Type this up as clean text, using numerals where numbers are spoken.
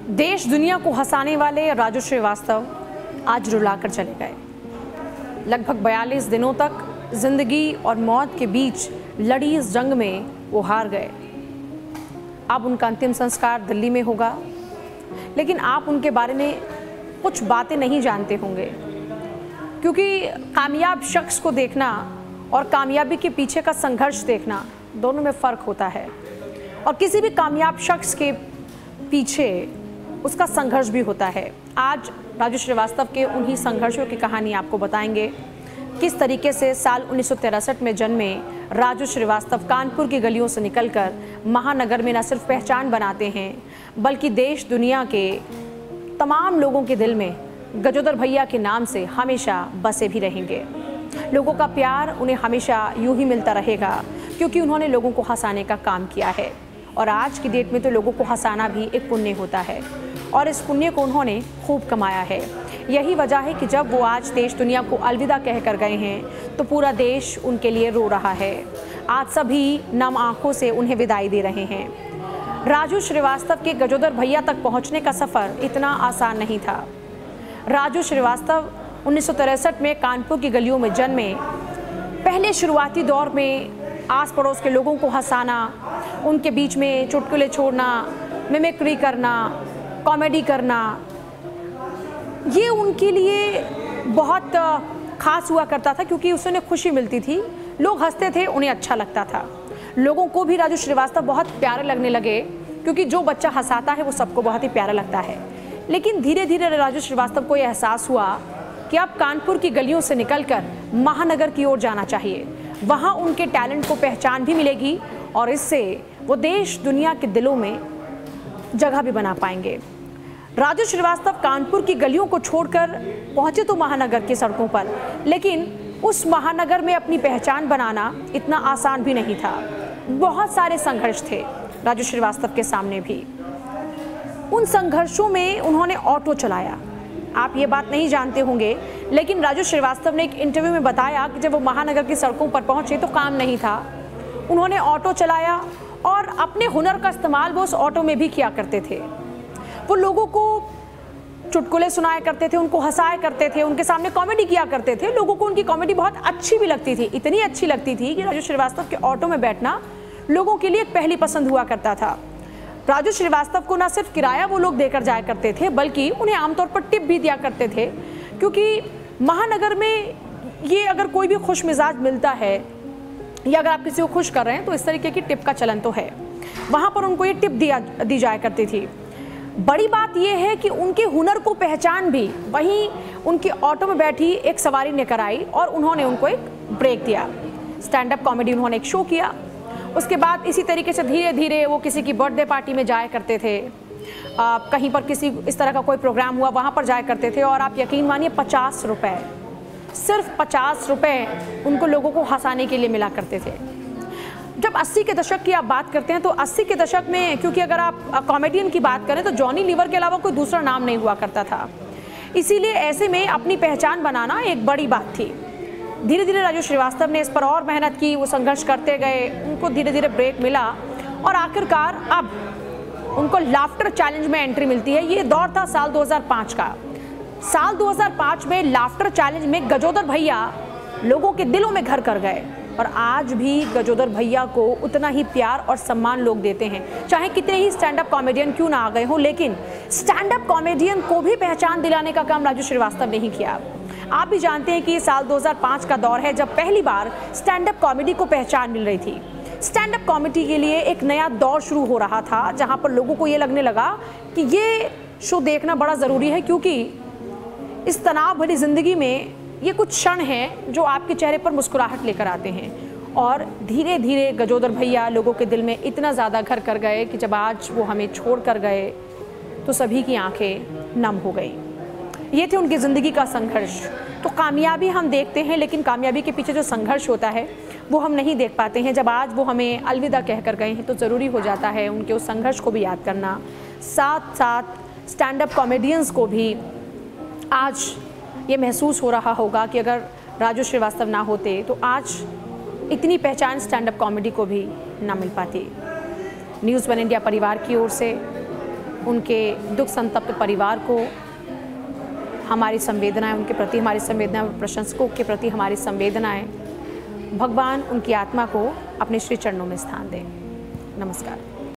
देश दुनिया को हंसाने वाले राजू श्रीवास्तव आज रुलाकर चले गए। लगभग 42 दिनों तक जिंदगी और मौत के बीच लड़ी इस जंग में वो हार गए। अब उनका अंतिम संस्कार दिल्ली में होगा, लेकिन आप उनके बारे में कुछ बातें नहीं जानते होंगे, क्योंकि कामयाब शख्स को देखना और कामयाबी के पीछे का संघर्ष देखना दोनों में फ़र्क होता है। और किसी भी कामयाब शख्स के पीछे उसका संघर्ष भी होता है। आज राजू श्रीवास्तव के उन्हीं संघर्षों की कहानी आपको बताएंगे। किस तरीके से साल 1963 में जन्मे राजू श्रीवास्तव कानपुर की गलियों से निकलकर महानगर में न सिर्फ पहचान बनाते हैं, बल्कि देश दुनिया के तमाम लोगों के दिल में गजोदर भैया के नाम से हमेशा बसे भी रहेंगे। लोगों का प्यार उन्हें हमेशा यूं ही मिलता रहेगा, क्योंकि उन्होंने लोगों को हंसाने का काम किया है। और आज की डेट में तो लोगों को हंसाना भी एक पुण्य होता है, और इस पुण्य को उन्होंने खूब कमाया है। यही वजह है कि जब वो आज देश दुनिया को अलविदा कह कर गए हैं तो पूरा देश उनके लिए रो रहा है। आज सभी नम आंखों से उन्हें विदाई दे रहे हैं। राजू श्रीवास्तव के गजोदर भैया तक पहुंचने का सफ़र इतना आसान नहीं था। राजू श्रीवास्तव 1963 में कानपुर की गलियों में जन्मे। पहले शुरुआती दौर में आस पड़ोस के लोगों को हंसाना, उनके बीच में चुटकुले छोड़ना, मिमिक्री करना, कॉमेडी करना, ये उनके लिए बहुत खास हुआ करता था, क्योंकि उससे उन्हें खुशी मिलती थी। लोग हंसते थे, उन्हें अच्छा लगता था। लोगों को भी राजू श्रीवास्तव बहुत प्यारे लगने लगे, क्योंकि जो बच्चा हंसाता है वो सबको बहुत ही प्यारा लगता है। लेकिन धीरे धीरे राजू श्रीवास्तव को यह एहसास हुआ कि अब कानपुर की गलियों से निकलकर महानगर की ओर जाना चाहिए। वहाँ उनके टैलेंट को पहचान भी मिलेगी और इससे वो देश दुनिया के दिलों में जगह भी बना पाएंगे। राजू श्रीवास्तव कानपुर की गलियों को छोड़कर पहुंचे तो महानगर की सड़कों पर, लेकिन उस महानगर में अपनी पहचान बनाना इतना आसान भी नहीं था। बहुत सारे संघर्ष थे राजू श्रीवास्तव के सामने भी। उन संघर्षों में उन्होंने ऑटो चलाया। आप ये बात नहीं जानते होंगे, लेकिन राजू श्रीवास्तव ने एक इंटरव्यू में बताया कि जब वो महानगर की सड़कों पर पहुंचे तो काम नहीं था। उन्होंने ऑटो चलाया और अपने हुनर का इस्तेमाल वो उस ऑटो में भी किया करते थे। वो लोगों को चुटकुले सुनाया करते थे, उनको हंसाया करते थे, उनके सामने कॉमेडी किया करते थे। लोगों को उनकी कॉमेडी बहुत अच्छी भी लगती थी, इतनी अच्छी लगती थी कि राजू श्रीवास्तव के ऑटो में बैठना लोगों के लिए एक पहली पसंद हुआ करता था। राजू श्रीवास्तव को न सिर्फ किराया वो लोग देकर जाया करते थे, बल्कि उन्हें आमतौर पर टिप भी दिया करते थे, क्योंकि महानगर में ये अगर कोई भी खुश मिजाज मिलता है या अगर आप किसी को खुश कर रहे हैं तो इस तरीके की टिप का चलन तो है। वहाँ पर उनको ये टिप दी जाया करती थी। बड़ी बात यह है कि उनके हुनर को पहचान भी वहीं उनके ऑटो में बैठी एक सवारी ने कराई और उन्होंने उनको एक ब्रेक दिया। स्टैंड अप कॉमेडी उन्होंने एक शो किया। उसके बाद इसी तरीके से धीरे धीरे वो किसी की बर्थडे पार्टी में जाया करते थे, कहीं पर किसी इस तरह का कोई प्रोग्राम हुआ वहाँ पर जाया करते थे, और आप यकीन मानिए 50 रुपये, सिर्फ 50 रुपये उनको लोगों को हंसाने के लिए मिला करते थे। जब 80 के दशक की आप बात करते हैं तो 80 के दशक में, क्योंकि अगर आप कॉमेडियन की बात करें तो जॉनी लीवर के अलावा कोई दूसरा नाम नहीं हुआ करता था, इसीलिए ऐसे में अपनी पहचान बनाना एक बड़ी बात थी। धीरे धीरे राजू श्रीवास्तव ने इस पर और मेहनत की, वो संघर्ष करते गए, उनको धीरे धीरे ब्रेक मिला और आखिरकार अब उनको लाफ्टर चैलेंज में एंट्री मिलती है। ये दौर था साल 2005 का। साल 2005 में लाफ्टर चैलेंज में गजोदर भैया लोगों के दिलों में घर कर गए, और आज भी गजोदर भैया को उतना ही प्यार और सम्मान लोग देते हैं, चाहे कितने ही स्टैंड अप कॉमेडियन क्यों ना आ गए हों। लेकिन स्टैंड अप कॉमेडियन को भी पहचान दिलाने का काम राजू श्रीवास्तव ने ही किया। आप भी जानते हैं कि ये साल 2005 का दौर है जब पहली बार स्टैंड अप कॉमेडी को पहचान मिल रही थी। स्टैंड अप कॉमेडी के लिए एक नया दौर शुरू हो रहा था, जहां पर लोगों को ये लगने लगा कि ये शो देखना बड़ा ज़रूरी है, क्योंकि इस तनाव भरी ज़िंदगी में ये कुछ क्षण हैं जो आपके चेहरे पर मुस्कुराहट लेकर आते हैं। और धीरे धीरे गजोदर भैया लोगों के दिल में इतना ज़्यादा घर कर गए कि जब आज वो हमें छोड़ कर गए तो सभी की आंखें नम हो गई। ये थे उनकी ज़िंदगी का संघर्ष। तो कामयाबी हम देखते हैं, लेकिन कामयाबी के पीछे जो संघर्ष होता है वो हम नहीं देख पाते हैं। जब आज वो हमें अलविदा कह कर गए हैं तो ज़रूरी हो जाता है उनके उस संघर्ष को भी याद करना। साथ साथ स्टैंड अप कॉमेडियंस को भी आज ये महसूस हो रहा होगा कि अगर राजू श्रीवास्तव ना होते तो आज इतनी पहचान स्टैंड अप कॉमेडी को भी ना मिल पाती। न्यूज़ 1 इंडिया परिवार की ओर से उनके दुख संतप्त परिवार को हमारी संवेदनाएं, उनके प्रति हमारी संवेदनाएं, प्रशंसकों के प्रति हमारी संवेदनाएं। भगवान उनकी आत्मा को अपने श्री चरणों में स्थान दें। नमस्कार।